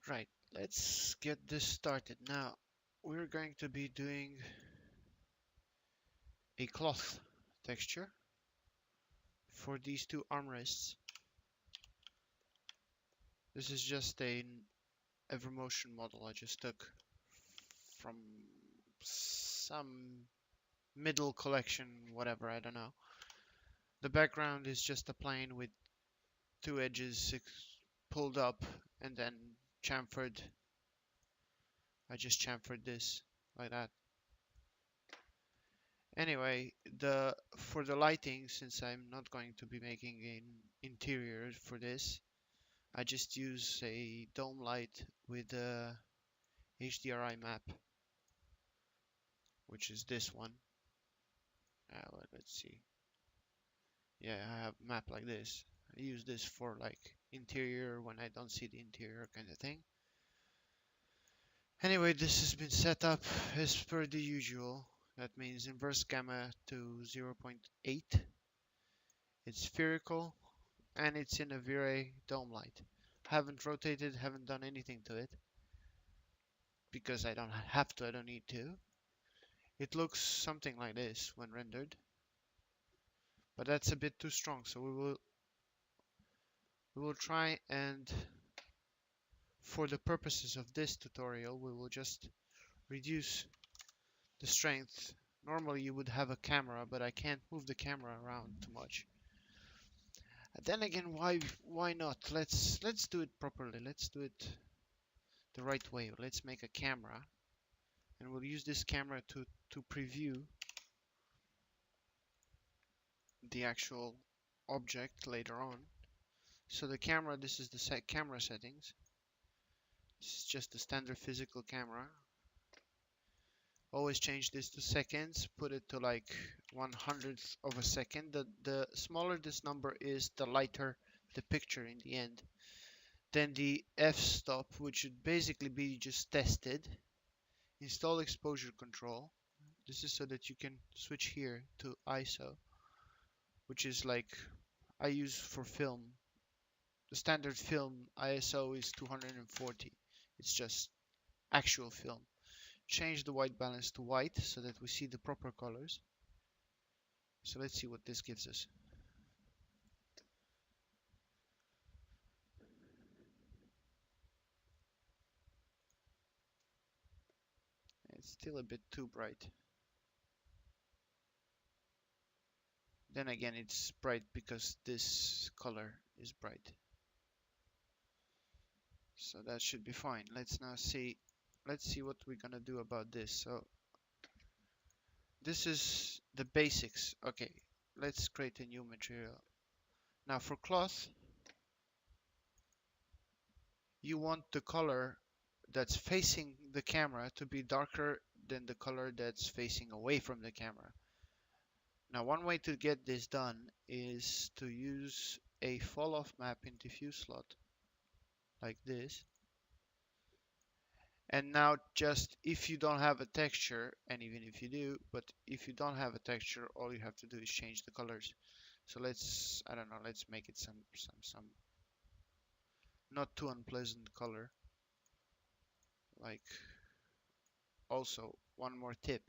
Right, let's get this started. Now, we're going to be doing a cloth texture for these two armrests. This is just an Evermotion model I just took from some middle collection, whatever, I don't know. The background is just a plane with two edges pulled up and then chamfered. I just chamfered this like that. Anyway, the for the lighting, since I'm not going to be making an interior for this, I just use a dome light with a HDRI map, which is this one. Let's see. Yeah, I have a map like this. I use this for like interior when I don't see the interior kind of thing. Anyway, this has been set up as per the usual. That means inverse gamma to 0.8. It's spherical and it's in a V-Ray dome light. Haven't rotated, haven't done anything to it because I don't have to, I don't need to. It looks something like this when rendered, but that's a bit too strong, so we will try, and for the purposes of this tutorial we will just reduce the strength. Normally you would have a camera, but I can't move the camera around too much. And then again, why not? Let's do it properly. Let's do it the right way. Let's make a camera, and we'll use this camera to preview the actual object later on. So the camera, this is the camera settings. This is just the standard physical camera. Always change this to seconds, put it to like 1/100th of a second. The smaller this number is, the lighter the picture in the end. Then the f-stop, which should basically be just tested. Install exposure control. This is so that you can switch here to ISO, which is like I use for film. The standard film ISO is 240. It's just actual film. Change the white balance to white so that we see the proper colors. So let's see what this gives us. It's still a bit too bright. Then again, it's bright because this color is bright. So that should be fine. Let's see what we're gonna do about this. So this is the basics. Okay, let's create a new material. Now for cloth, you want the color that's facing the camera to be darker than the color that's facing away from the camera. Now one way to get this done is to use a fall off map in diffuse slot like this. And now just if you don't have a texture, and even if you do, but if you don't have a texture, all you have to do is change the colors. So let's, I don't know, let's make it some not too unpleasant color. Like, also one more tip,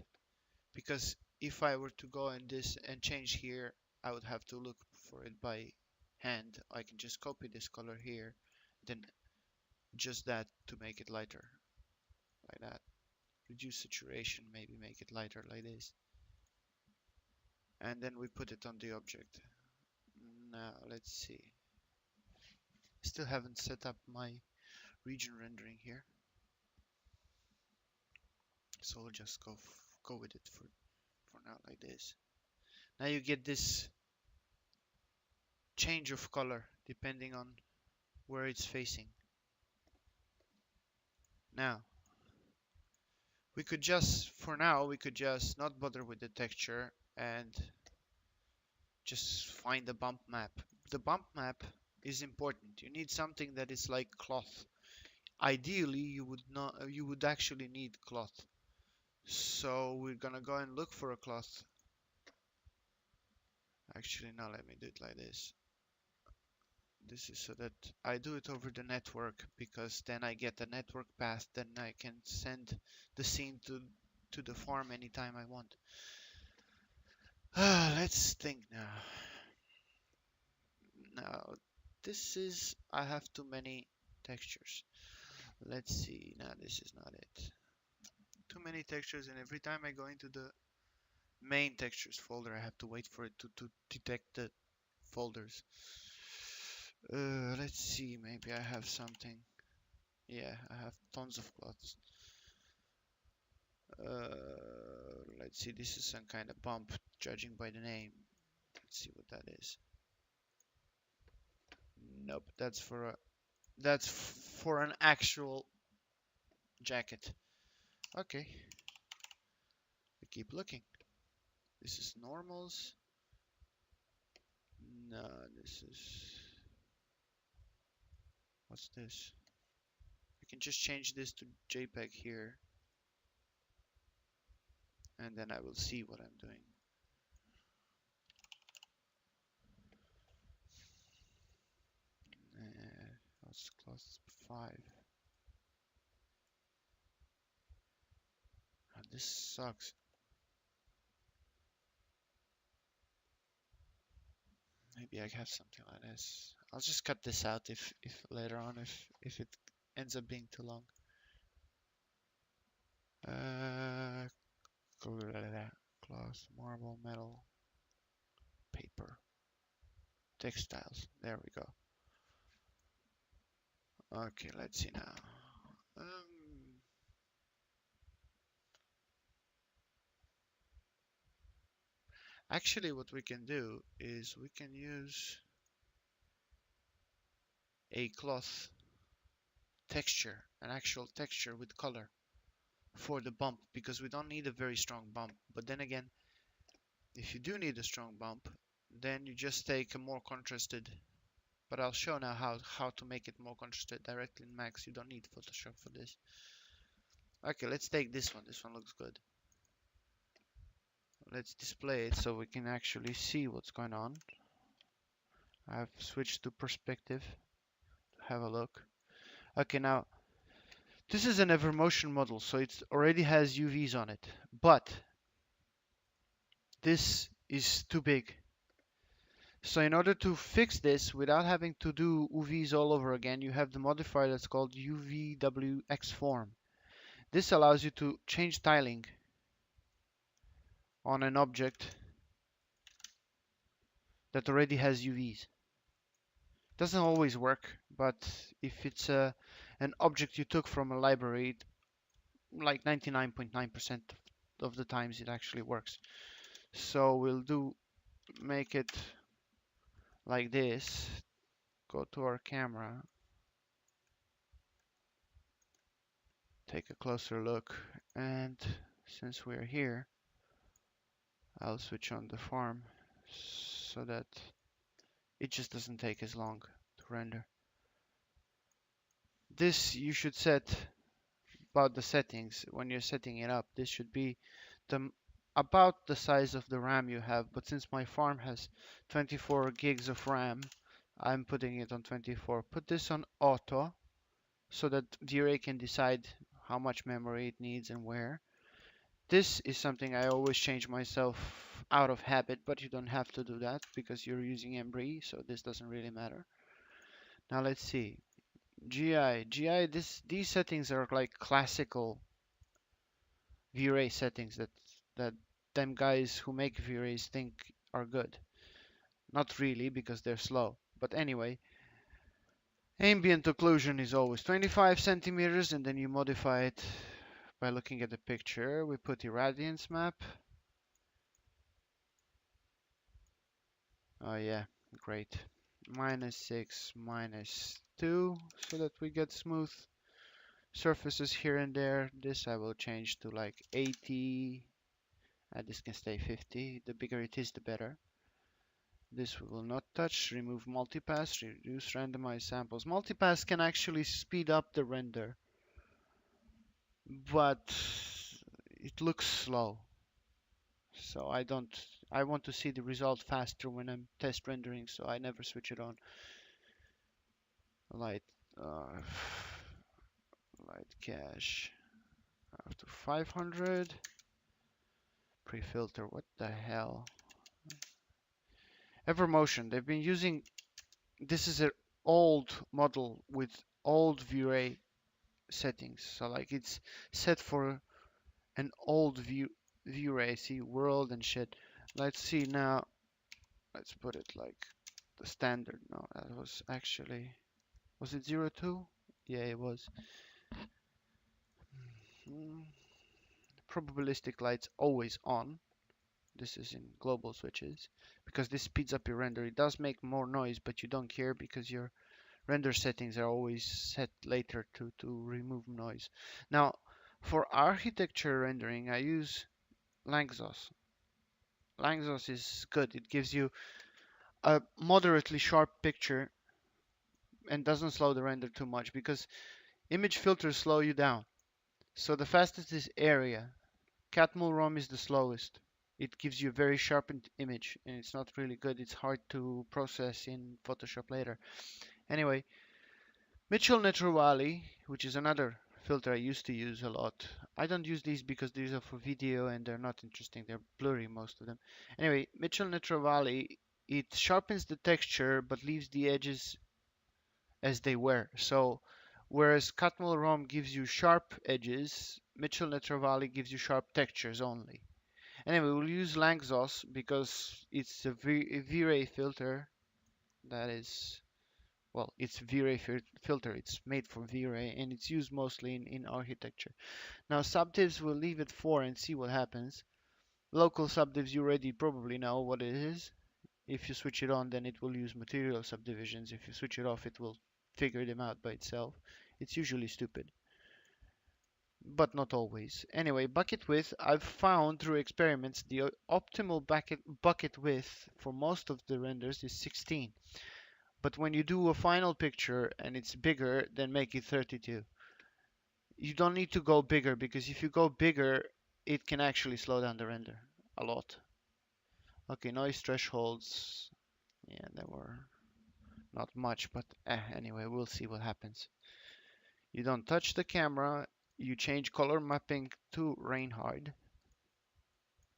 because if I were to go in this and change here, I would have to look for it by hand. I can just copy this color here, then just that to make it lighter, like that. Reduce saturation, maybe make it lighter like this. And then we put it on the object. Now let's see. Still haven't set up my region rendering here, so we'll just go with it for now like this. Now you get this change of color depending on where it's facing. Now we could just, for now, we could just not bother with the texture and just find the bump map. The bump map is important. You need something that is like cloth. Ideally, you would actually need cloth. So we're gonna go and look for a cloth. Actually, now let me do it like this. This is so that I do it over the network, because then I get the network path, then I can send the scene to the farm anytime I want. Let's think now. Now, this is, I have too many textures. Let's see. Now, this is not it. Too many textures, and every time I go into the main textures folder, I have to wait for it to detect the folders. Let's see. Maybe I have something. Yeah, I have tons of cloths. Let's see. This is some kind of bump, judging by the name. Let's see what that is. Nope, that's for an actual jacket. Okay, we keep looking. This is normals. No, this is, what's this? I can just change this to JPEG here, and then I will see what I'm doing. That's class 5. This sucks. Maybe I have something like this. I'll just cut this out if later on if it ends up being too long. Glass, marble, metal, paper, textiles. There we go. Okay, let's see now. Actually, what we can do is we can use a cloth texture, an actual texture with color for the bump, because we don't need a very strong bump. But then again, if you do need a strong bump, then you just take a more contrasted, but I'll show now how to make it more contrasted directly in Max. You don't need Photoshop for this. Okay, let's take this one. This one looks good. Let's display it so we can actually see what's going on. I've switched to perspective to have a look. Okay, now this is an Evermotion model, so it already has UVs on it, but this is too big. So in order to fix this without having to do UVs all over again, you have the modifier that's called UVWXForm. This allows you to change tiling on an object that already has UVs. Doesn't always work, but if it's an object you took from a library, like 99.9% of the times it actually works. So we'll make it like this. Go to our camera, take a closer look, and since we're here, I'll switch on the farm so that it just doesn't take as long to render. This you should set about the settings when you're setting it up. This should be about the size of the RAM you have, but since my farm has 24 gigs of RAM, I'm putting it on 24. Put this on auto so that V-Ray can decide how much memory it needs and where. This is something I always change myself out of habit, but you don't have to do that because you're using Embry, so this doesn't really matter. Now let's see. GI, these settings are like classical V-Ray settings that them guys who make V-Rays think are good. Not really, because they're slow. But anyway, ambient occlusion is always 25 centimeters, and then you modify it by looking at the picture. We put irradiance map. Oh yeah, great. -6, -2, so that we get smooth surfaces here and there. This I will change to like 80. This can stay 50. The bigger it is, the better. This we will not touch. Remove multipass, reduce randomized samples. Multipass can actually speed up the render, but it looks slow. So I want to see the result faster when I'm test rendering, so I never switch it on. light, uh, light cache up to 500. Pre-filter, what the hell? Evermotion, they've been using, this is an old model with old V-Ray settings. So like it's set for an old V-Ray, see world and shit. Let's see now, let's put it like the standard. No, that was actually, was it 02? Yeah, it was. Hmm. Probabilistic lights always on. This is in global switches because this speeds up your render. It does make more noise, but you don't care because your render settings are always set later to remove noise. Now, for architecture rendering, I use Lanczos. Lanczos is good. It gives you a moderately sharp picture and doesn't slow the render too much because image filters slow you down. So the fastest is area. Catmull ROM is the slowest. It gives you a very sharpened image and it's not really good. It's hard to process in Photoshop later. Anyway, Mitchell Netrovali, which is another filter I used to use a lot. I don't use these because these are for video and they're not interesting. They're blurry, most of them. Anyway, Mitchell Netrovali, it sharpens the texture but leaves the edges as they were. So whereas Catmull ROM gives you sharp edges, Mitchell Netrovali gives you sharp textures only. Anyway, we'll use Lanczos because it's a V-Ray filter that is, well, it's V-Ray filter. It's made for V-Ray and it's used mostly in architecture. Now subdivs, we'll leave it 4 and see what happens. Local subdivs, you already probably know what it is. If you switch it on, then it will use material subdivisions. If you switch it off, it will figure them out by itself. It's usually stupid, but not always. Anyway, bucket width, I've found through experiments the optimal bucket width for most of the renders is 16. But when you do a final picture and it's bigger, then make it 32. You don't need to go bigger because if you go bigger, it can actually slow down the render a lot. Okay, noise thresholds. Yeah, there were not much, but anyway, we'll see what happens. You don't touch the camera. You change color mapping to Reinhard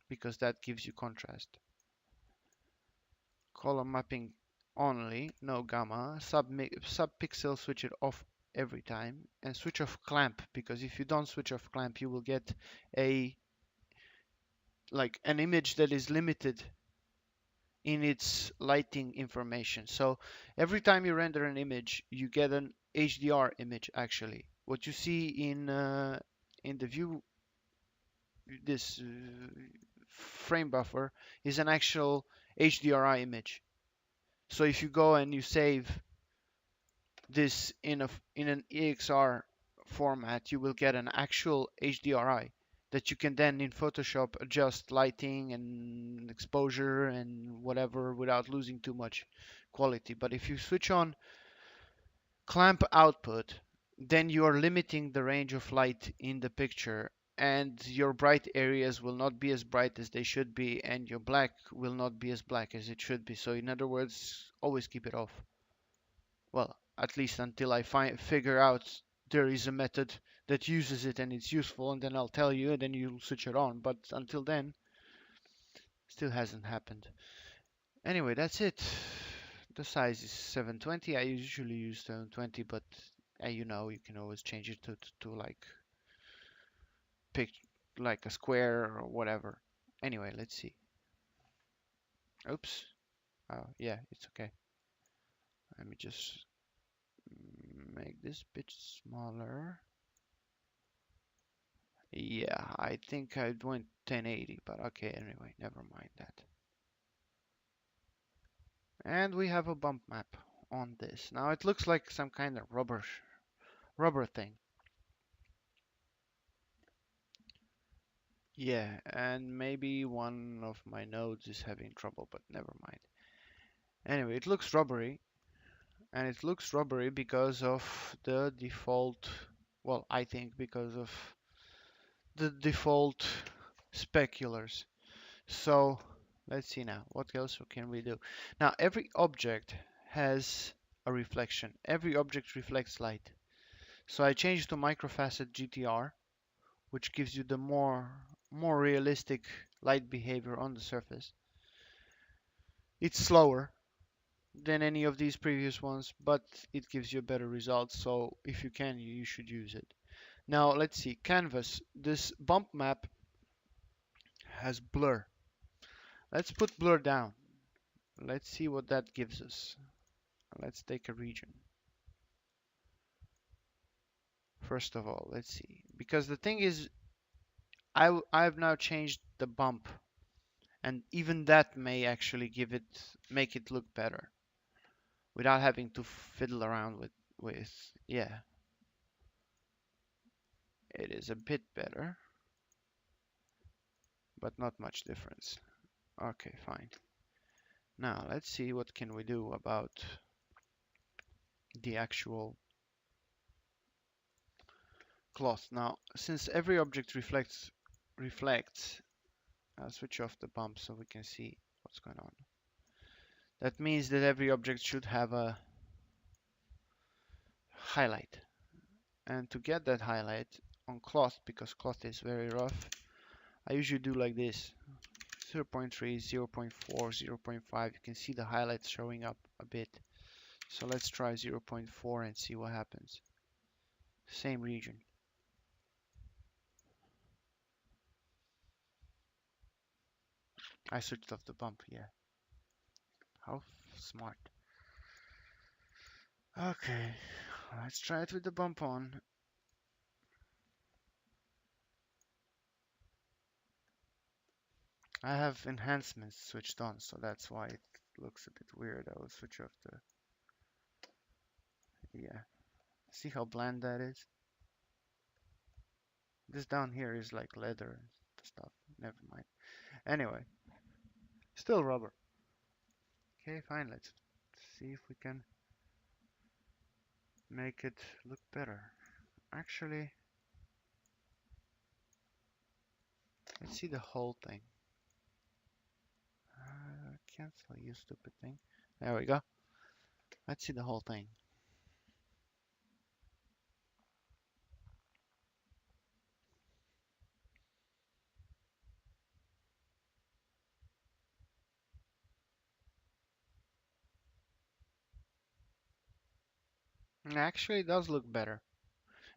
because that gives you contrast. Color mapping only, no gamma. Subpixel, switch it off every time, and switch off clamp because if you don't switch off clamp, you will get a like an image that is limited in its lighting information. So every time you render an image, you get an HDR image actually. What you see in the view, this frame buffer is an actual HDRI image. So if you go and you save this in an EXR format, you will get an actual HDRI that you can then in Photoshop adjust lighting and exposure and whatever without losing too much quality. But if you switch on clamp output, then you are limiting the range of light in the picture and your bright areas will not be as bright as they should be and your black will not be as black as it should be. So in other words, always keep it off. Well, at least until I figure out there is a method that uses it and it's useful, and then I'll tell you, and then you'll switch it on. But until then, still hasn't happened. Anyway, that's it. The size is 720. I usually use 720, but you know, you can always change it to like pick like a square or whatever. Anyway, let's see. Oops. Oh, yeah, it's okay. Let me just make this bit smaller. Yeah, I think I went 1080, but okay, anyway, never mind that. And we have a bump map on this. Now it looks like some kind of rubber thing. Yeah, and maybe one of my nodes is having trouble, but never mind. Anyway, it looks rubbery, and it looks rubbery because of the default, well, I think because of the default speculars. So let's see now, what else can we do? Now every object has a reflection. Every object reflects light. So I changed to microfacet GTR, which gives you the more realistic light behavior on the surface. It's slower than any of these previous ones, but it gives you better results. So if you can, you should use it. Now let's see, canvas. This bump map has blur. Let's put blur down. Let's see what that gives us. Let's take a region. First of all, let's see. Because the thing is, I've now changed the bump, and even that may actually make it look better without having to fiddle around with yeah. It is a bit better, but not much difference. Okay, fine. Now let's see what can we do about the actual cloth. Now, since every object reflects, I'll switch off the bump so we can see what's going on. That means that every object should have a highlight. And to get that highlight on cloth, because cloth is very rough, I usually do like this. 0.3, 0.4, 0.5. You can see the highlights showing up a bit. So let's try 0.4 and see what happens. Same region. I switched off the bump, yeah. How smart. Okay, let's try it with the bump on. I have enhancements switched on, so that's why it looks a bit weird. I will switch off the... Yeah. See how bland that is? This down here is like leather and stuff. Never mind. Anyway, still rubber. Okay, fine. Let's see if we can make it look better. Actually, let's see the whole thing. Cancel, you stupid thing. There we go. Let's see the whole thing. Actually, it does look better.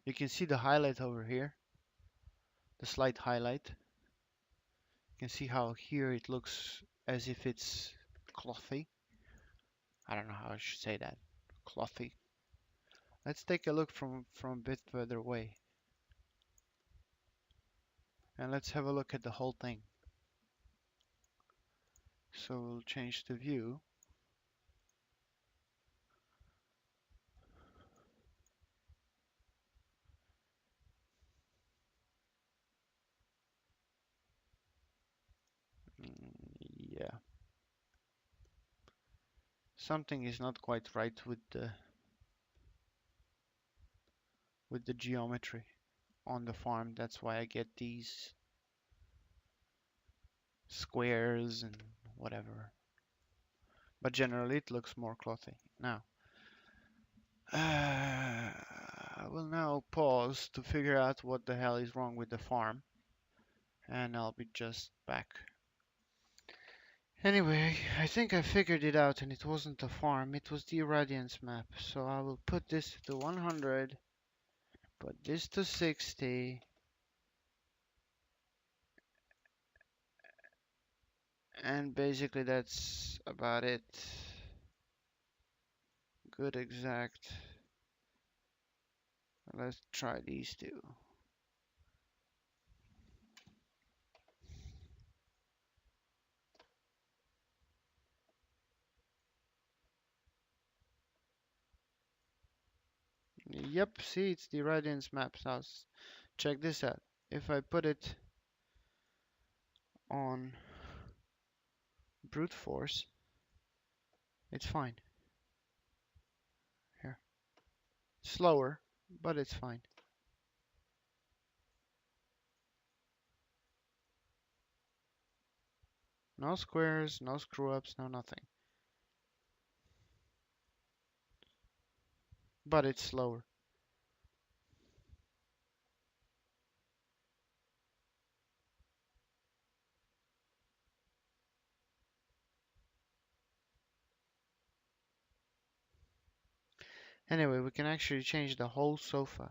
You can see the highlight over here, the slight highlight. You can see how here it looks as if it's clothy. I don't know how I should say that. Clothy. Let's take a look from a bit further away. And let's have a look at the whole thing. So we'll change the view. Yeah. Something is not quite right with the geometry on the farm. That's why I get these squares and whatever. But generally it looks more clothy. Now, I will now pause to figure out what the hell is wrong with the farm. And I'll be just back. Anyway, I think I figured it out and it wasn't a farm, it was the irradiance map. So I will put this to 100, put this to 60, and basically that's about it. Good exact. Let's try these two. Yep, see, it's the irradiance maps house. Check this out. If I put it on brute force, it's fine. Here. Slower, but it's fine. No squares, no screw ups, no nothing. but it's slower. Anyway, we can actually change the whole sofa.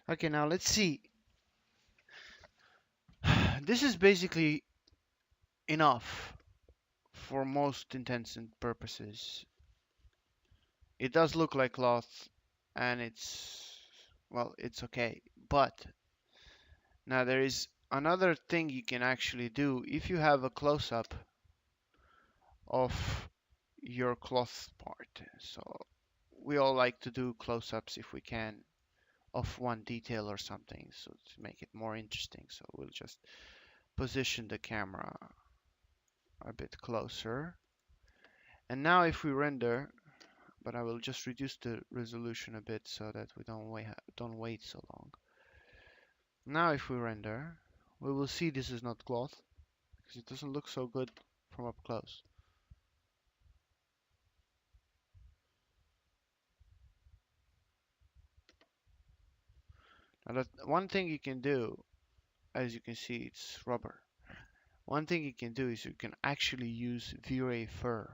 Okay, now let's see. This is basically enough for most intents and purposes. It does look like cloth, and well, it's okay. But now there is another thing you can actually do if you have a close-up of your cloth part. So we all like to do close-ups if we can of one detail or something, so to make it more interesting. So we'll just position the camera a bit closer. And now if we render, but I will just reduce the resolution a bit so that we don't wait so long. Now if we render, we will see this is not cloth because it doesn't look so good from up close. Now that one thing you can do, as you can see, it's rubber. One thing you can do is you can actually use V-Ray Fur.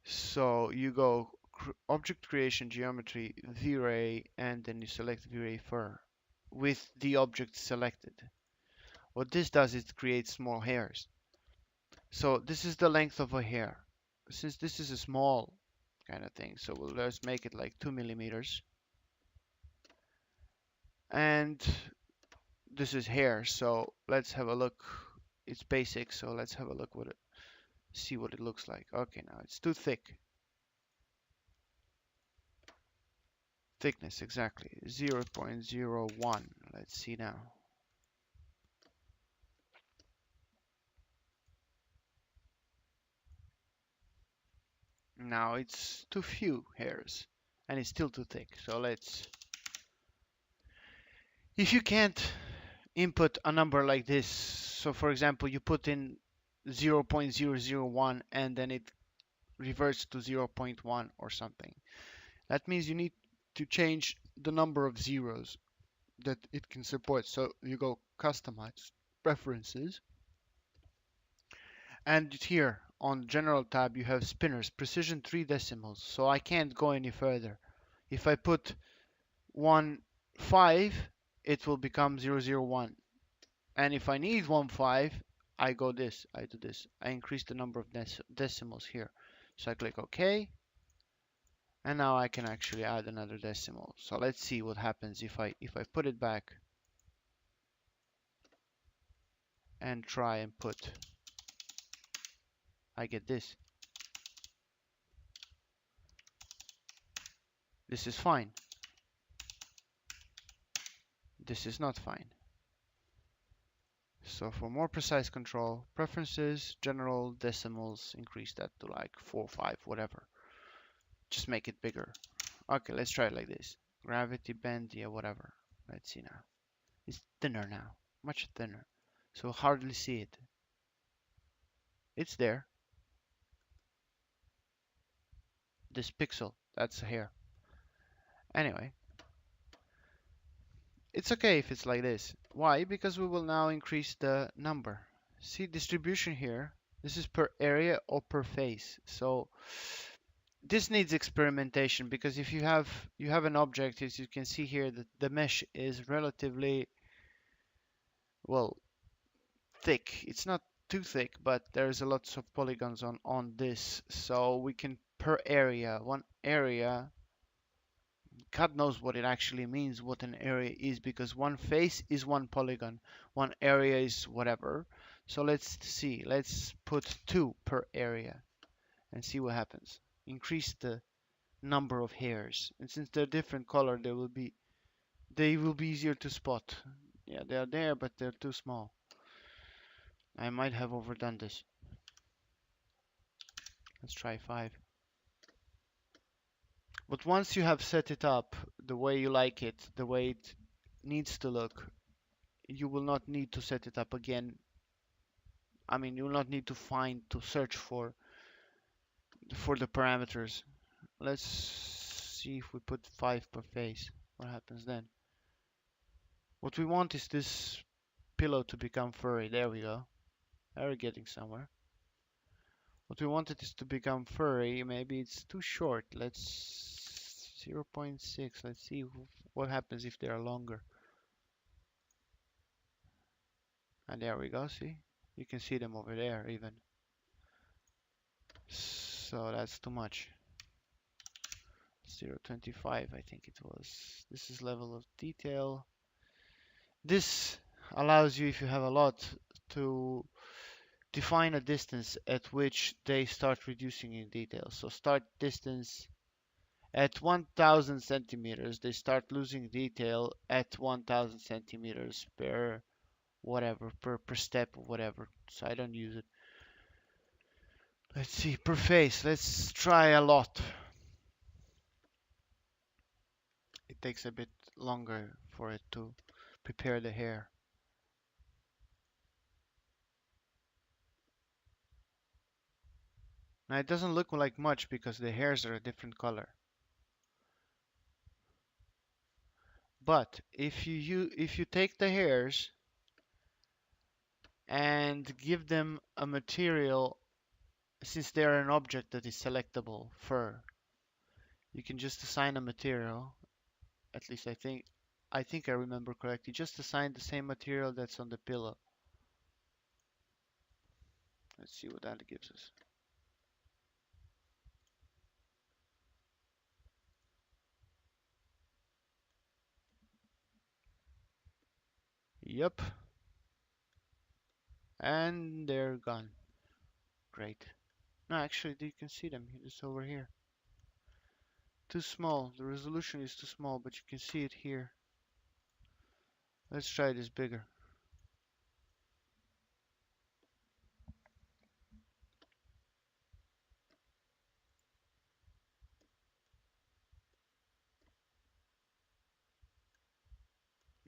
So you go Object Creation, Geometry, V-Ray, and then you select V-Ray Fur with the object selected. What this does is it creates small hairs. So this is the length of a hair. Since this is a small kind of thing, so let's make it like 2 millimeters. And this is hair, so let's have a look. It's basic, so let's have a look see what it looks like. Okay, now it's too thick. Thickness, exactly, 0.01. Let's see now. Now it's too few hairs, and it's still too thick. So if you can't input a number like this, so for example, you put in 0.001 and then it reverts to 0.1 or something. That means you need to change the number of zeros that it can support. So you go customize preferences, and here on general tab you have spinners, precision 3 decimals. So I can't go any further. If I put 1.5, it will become 0.001. And if I need 1.5, I do this. I increase the number of decimals here. So I click OK. And now I can actually add another decimal. So let's see what happens if I put it back and try and put. I get this. This is fine. This is not fine. So for more precise control, preferences, general, decimals, increase that to like 4, 5, whatever. Just make it bigger. Okay, let's try it like this. Gravity bend, yeah, whatever. Let's see now. It's thinner now, much thinner. So hardly see it. It's there. This pixel, that's a hair. Anyway, it's okay if it's like this. Why? Because we will now increase the number. See distribution here. This is per area or per face. So this needs experimentation because if you have an object, as you can see here, that the mesh is relatively well thick. It's not too thick, but there's a lots of polygons on this. So we can per area, one area. God knows what it actually means, what an area is, because one face is one polygon, one area is whatever. So let's see, let's put 2 per area and see what happens. Increase the number of hairs, and since they're different color, they will be easier to spot. Yeah, they are there, but they're too small. I might have overdone this. Let's try 5. But once you have set it up the way you like it, the way it needs to look, you will not need to set it up again I mean, you will not need to search for the parameters. Let's see if we put 5 per face. What happens then? What we want is this pillow to become furry. There we go. Now we're getting somewhere. What we wanted is to become furry. Maybe it's too short. Let's 0.6. Let's see what happens if they are longer. And there we go. See? You can see them over there even. So that's too much. 0.25, I think it was. This is level of detail. This allows you, if you have a lot, to define a distance at which they start reducing in detail. So start distance at 1000 centimeters, they start losing detail at 1000 centimeters per whatever, per step or whatever. So I don't use it. Let's see, per face. Let's try a lot. It takes a bit longer for it to prepare the hair. Now it doesn't look like much because the hairs are a different color. But if you take the hairs and give them a material, since they are an object that is selectable, fur, you can just assign a material. At least I think I remember correctly. Just assign the same material that's on the pillow. Let's see what that gives us. Yep. And they're gone. Great. No, actually, you can see them. It's over here. Too small. The resolution is too small, but you can see it here. Let's try this bigger.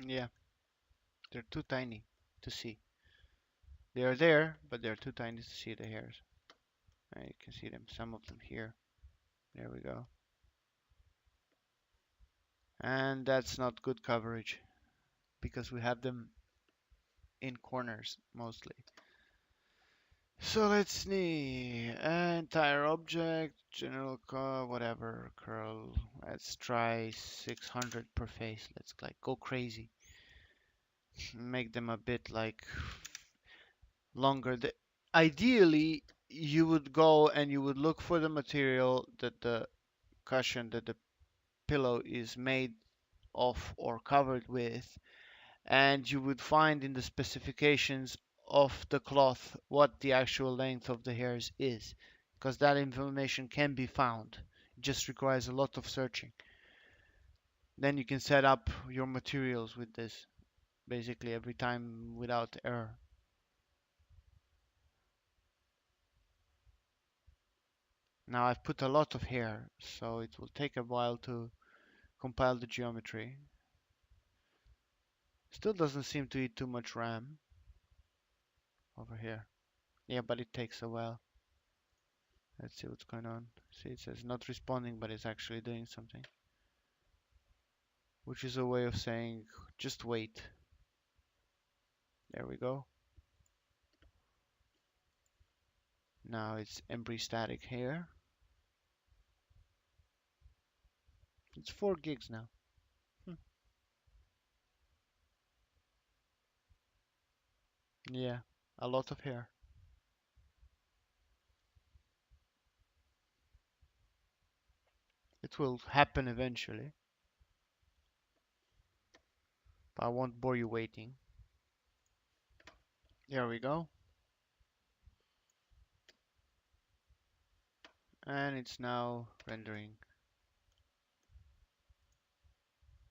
Yeah, they're too tiny to see. They are there, but they're too tiny to see the hairs. You can see them, some of them here. There we go. And that's not good coverage because we have them in corners mostly. So let's see, entire object, general curl, whatever, curl. Let's try 600 per face. Let's like go crazy. Make them a bit like longer. Ideally, you would go and you would look for the material that the cushion, that the pillow is made of or covered with, and you would find in the specifications of the cloth what the actual length of the hairs is, because that information can be found. It just requires a lot of searching. Then you can set up your materials with this basically every time without error. Now I've put a lot of hair, so it will take a while to compile the geometry. Still doesn't seem to eat too much RAM over here. Yeah, but it takes a while. Let's see what's going on. See, it says not responding, but it's actually doing something. Which is a way of saying, just wait. There we go. Now it's embry static here. It's 4 gigs now. Yeah, a lot of hair. It will happen eventually. But I won't bore you waiting. There we go. And it's now rendering.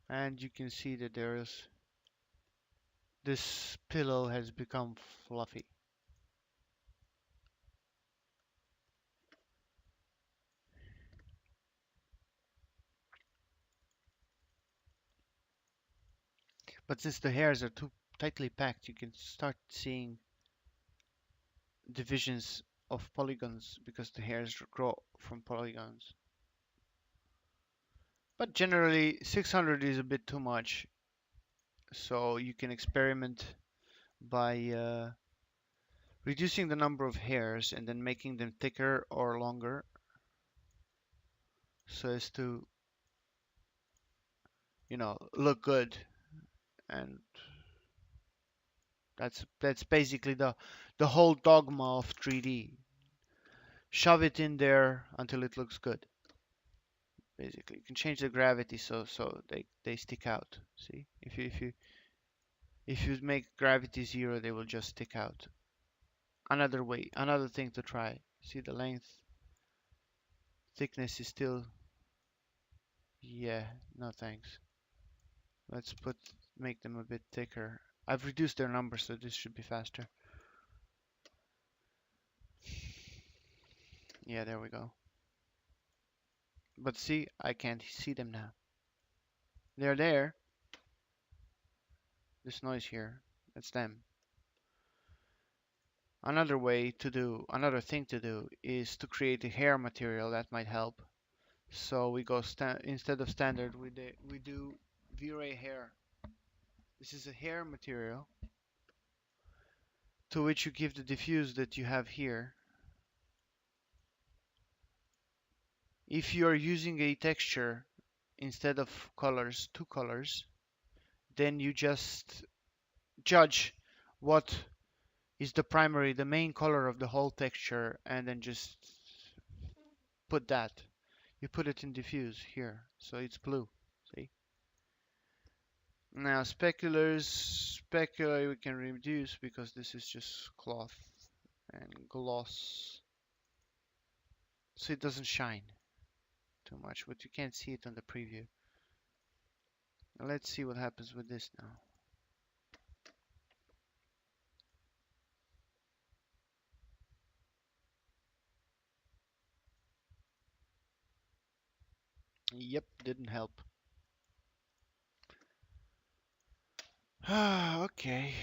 And you can see that this pillow has become fluffy. But since the hairs are too tightly packed, you can start seeing divisions of polygons because the hairs grow from polygons. But generally 600 is a bit too much, so you can experiment by reducing the number of hairs and then making them thicker or longer so as to, look good. And that's basically the whole dogma of 3D. Shove it in there until it looks good. Basically, you can change the gravity so they stick out. See, if you make gravity 0, they will just stick out. Another thing to try. See, the length, thickness is still, yeah, no thanks. Let's make them a bit thicker. I've reduced their numbers, so this should be faster. Yeah, there we go. But see, I can't see them now. They're there. This noise here, that's them. Another thing to do is to create a hair material that might help. So we go instead of standard, we do V-Ray hair. This is a hair material to which you give the diffuse that you have here. If you are using a texture instead of colors, two colors, then you just judge what is the main color of the whole texture, and then just put that. You put it in diffuse here, so it's blue. See? Now specular we can reduce because this is just cloth and gloss, so it doesn't shine too much, but you can't see it on the preview. Now let's see what happens with this now. Yep, didn't help. Okay.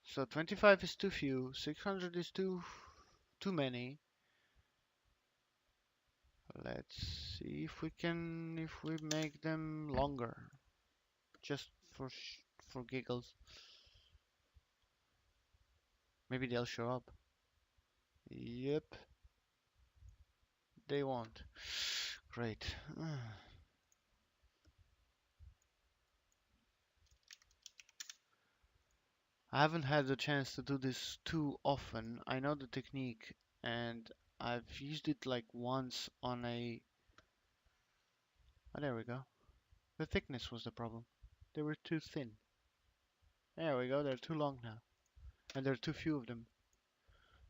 So 25 is too few, 600 is too many. Let's see if we make them longer, just for giggles. Maybe they'll show up. Yep. They won't. Great. I haven't had the chance to do this too often. I know the technique, and I've used it like once on a... Oh, there we go. The thickness was the problem. They were too thin. There we go. They're too long now. And there are too few of them.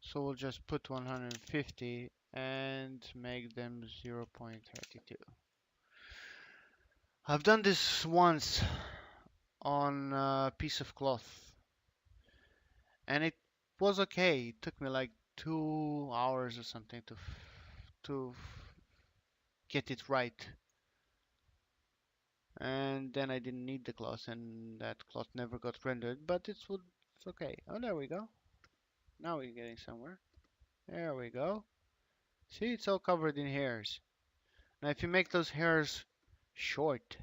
So we'll just put 150 and make them 0.32. I've done this once on a piece of cloth, and it was okay. It took me like 2 hours or something to get it right, and then I didn't need the cloth, and that cloth never got rendered. But it's okay. Oh, there we go. Now we're getting somewhere. There we go. See, it's all covered in hairs. Now, if you make those hairs short,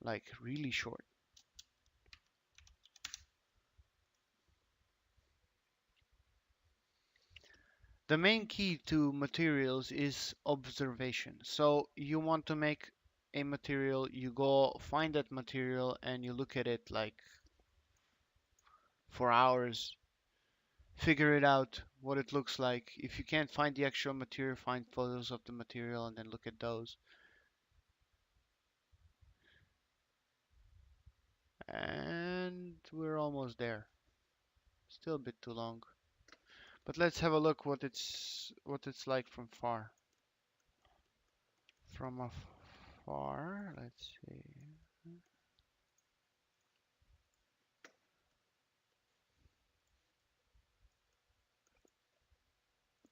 like really short, the main key to materials is observation. So you want to make a material, you go find that material and you look at it like for hours, figure it out what it looks like. If you can't find the actual material, find photos of the material and then look at those. And we're almost there. Still a bit too long. But let's have a look what it's like from far. From afar, let's see.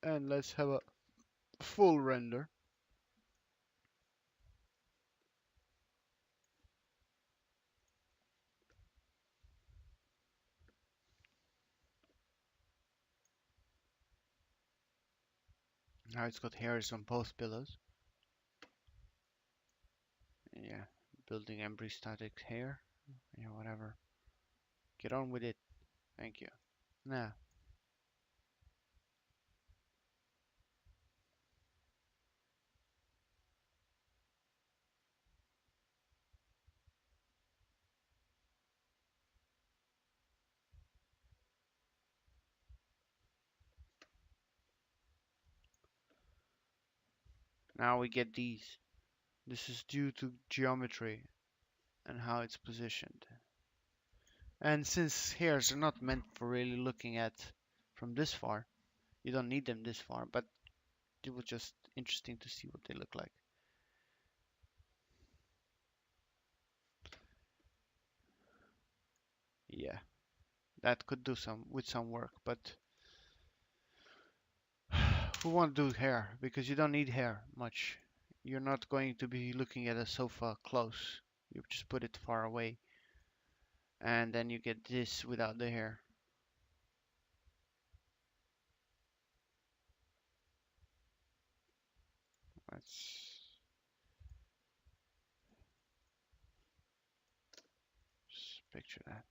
And let's have a full render. Now it's got hairs on both pillows. Yeah, building embry static hair. Yeah, whatever. Get on with it. Thank you. Now, now we get these. This is due to geometry and how it's positioned. And since hairs are not meant for really looking at from this far, you don't need them this far, but it was just interesting to see what they look like. Yeah, that could do some with some work, but who want to do hair? Because you don't need hair much. You're not going to be looking at a sofa close. You just put it far away, and then you get this without the hair. Let's just picture that.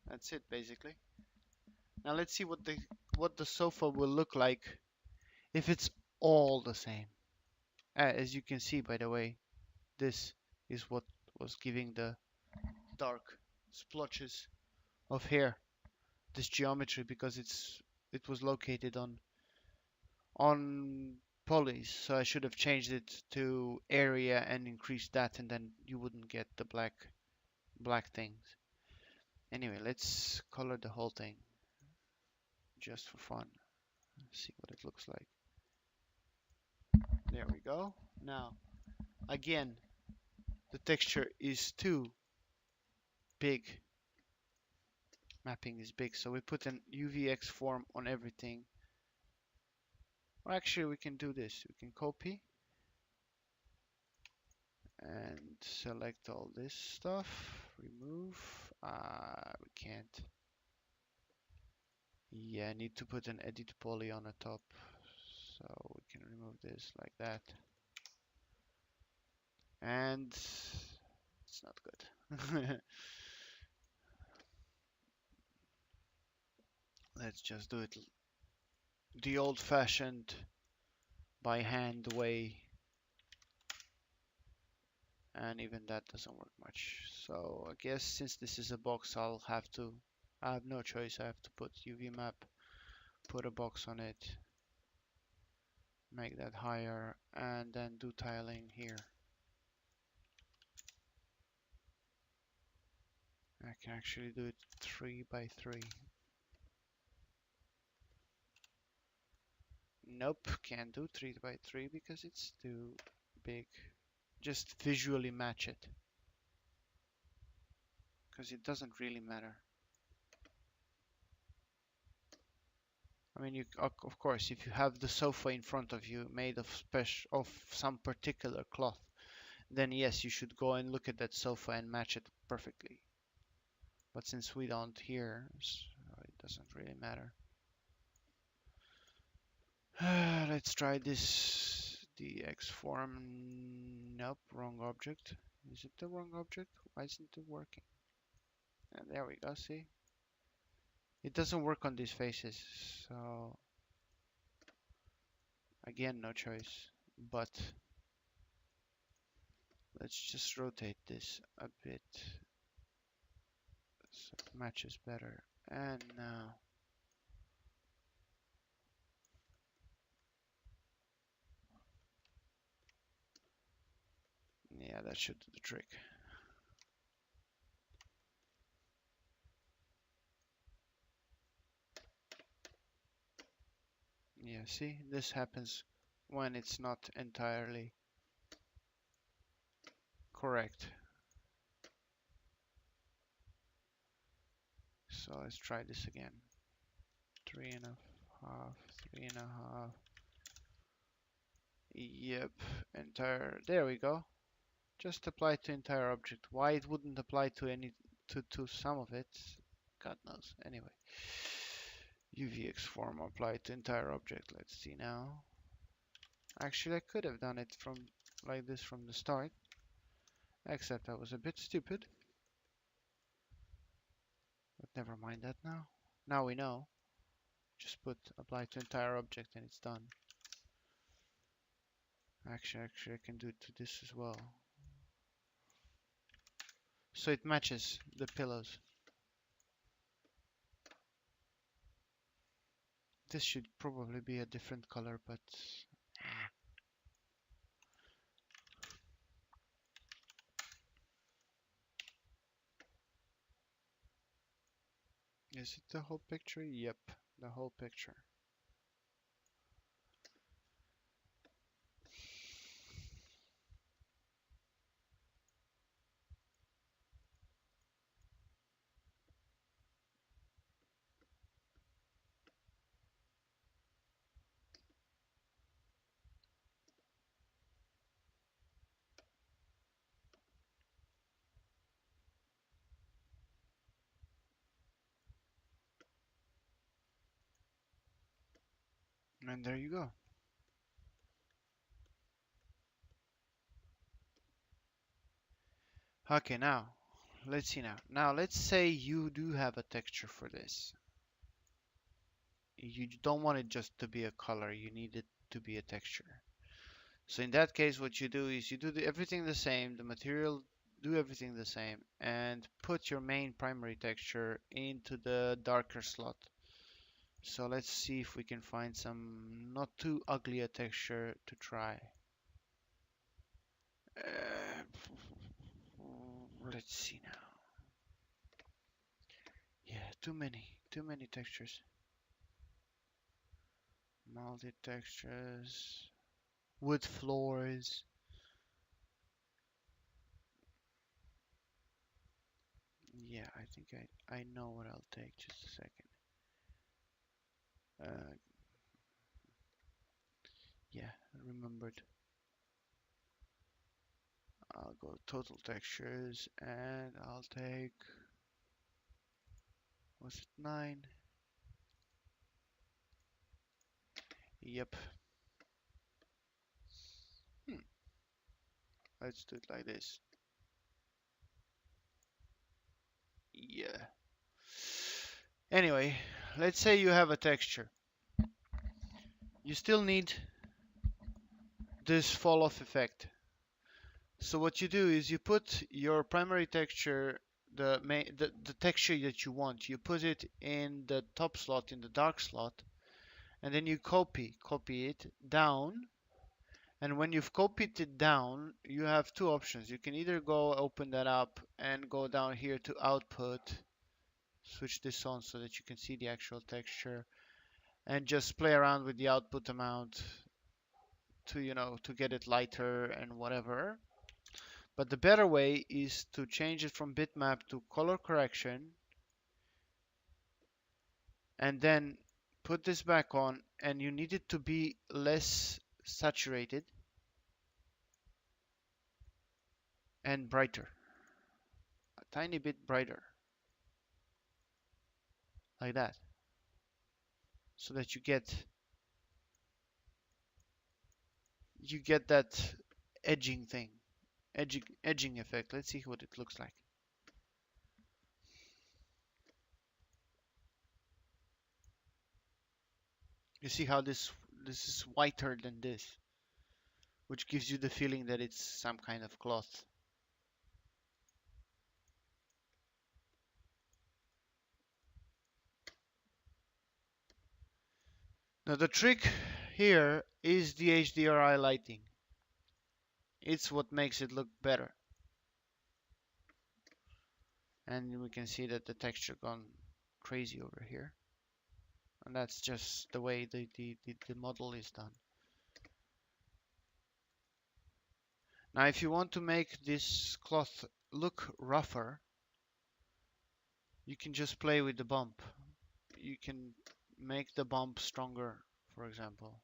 That's it basically. Now let's see what the sofa will look like if it's all the same. As you can see, by the way, this is what was giving the dark splotches of hair. This geometry, because it was located on polys, so I should have changed it to area and increased that, and then you wouldn't get the black things. Anyway, let's color the whole thing just for fun. See what it looks like. There we go. Now, again, the texture is too big. Mapping is big, so we put an UVX form on everything. Or actually, we can do this. We can copy and select all this stuff. Remove. We can't. Yeah, I need to put an edit poly on the top. So we can remove this like that. And it's not good. Let's just do it the old-fashioned by hand way. And even that doesn't work much. So I guess since this is a box, I have no choice. I have to put UV map, put a box on it, make that higher, and then do tiling here. I can actually do it 3 by 3. Nope, can't do 3 by 3 because it's too big. Just visually match it, because it doesn't really matter. I mean, of course, if you have the sofa in front of you made of some particular cloth, then yes, you should go and look at that sofa and match it perfectly. But since we don't here, so it doesn't really matter. Let's try this DX form. Nope, wrong object. Is it the wrong object? Why isn't it working? And there we go, see? It doesn't work on these faces, so again, no choice. But let's just rotate this a bit so it matches better. And now, yeah, that should do the trick. Yeah, see, this happens when it's not entirely correct. So let's try this again. 3.5, 3.5. Yep, entire, there we go. Just apply to entire object. Why it wouldn't apply to any, to some of it, God knows. Anyway, UVX form applied to entire object. Let's see now. Actually, I could have done it from like this from the start, except I was a bit stupid. But never mind that now. Now we know. Just put apply to entire object and it's done. Actually, I can do it to this as well. So it matches the pillows. This should probably be a different color, but is it the whole picture? Yep, the whole picture. And there you go. Okay, now let's see now. Now let's say you do have a texture for this. You don't want it just to be a color, you need it to be a texture. So in that case, what you do is you do everything the same, the material, do everything the same, and put your main primary texture into the darker slot. So let's see if we can find some not too ugly a texture to try. Let's see now. Yeah, too many textures. Multi textures, wood floors. Yeah, I think I know what I'll take. Just a second. Uh, yeah, I remembered. I'll go total textures and I'll take, was it 9? Yep. Hmm. Let's do it like this. Yeah. Anyway, let's say you have a texture. You still need this fall off effect. So what you do is you put your primary texture, the texture that you want, you put it in the top slot, in the dark slot, and then you copy it down. And when you've copied it down, you have two options. You can either go open that up and go down here to output, switch this on so that you can see the actual texture, and just play around with the output amount to, to get it lighter and whatever. But the better way is to change it from bitmap to color correction and then put this back on, and you need it to be less saturated and brighter, a tiny bit brighter, like that, so that you get that edging thing, edging effect. Let's see what it looks like. You see how this is whiter than this, which gives you the feeling that it's some kind of cloth. Now the trick here is the HDRI lighting. It's what makes it look better. And we can see that the texture gone crazy over here. And that's just the way the model is done. Now if you want to make this cloth look rougher, you can just play with the bump. You can make the bump stronger, for example.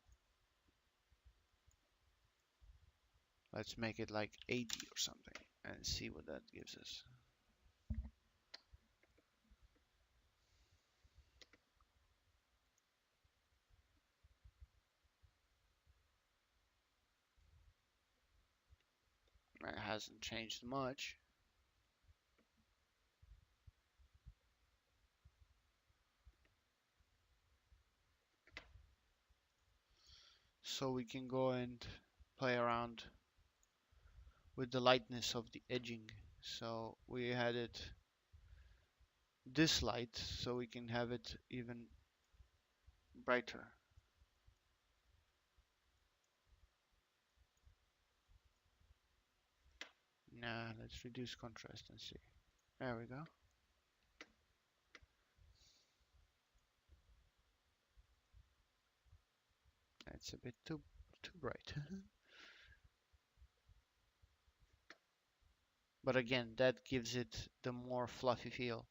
Let's make it like 80 or something and see what that gives us. hasn't changed much. So we can go and play around with the lightness of the edging. So we had it this light, so we can have it even brighter. Now let's reduce contrast and see. There we go. It's a bit too bright. But again, that gives it the more fluffy feel.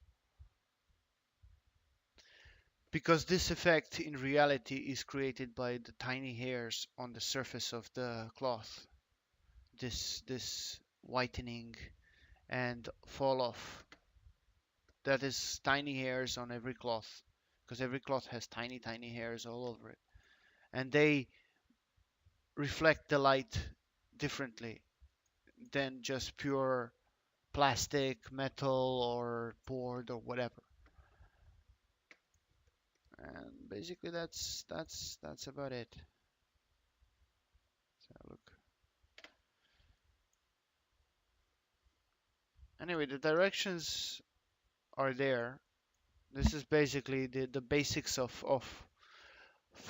Because this effect in reality is created by the tiny hairs on the surface of the cloth. This whitening and fall off. That is tiny hairs on every cloth. Because every cloth has tiny hairs all over it. And they reflect the light differently than just pure plastic, metal, or board or whatever. And basically that's about it. So look. Anyway, the directions are there. This is basically the basics of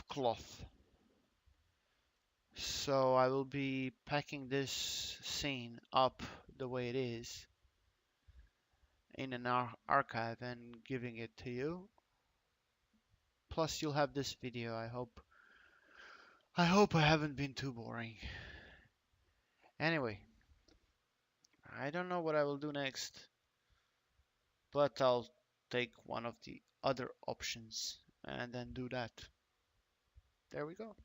cloth. So I will be packing this scene up the way it is in an archive and giving it to you. Plus you'll have this video. I hope I haven't been too boring. Anyway, I don't know what I will do next, but I'll take one of the other options and then do that. There we go.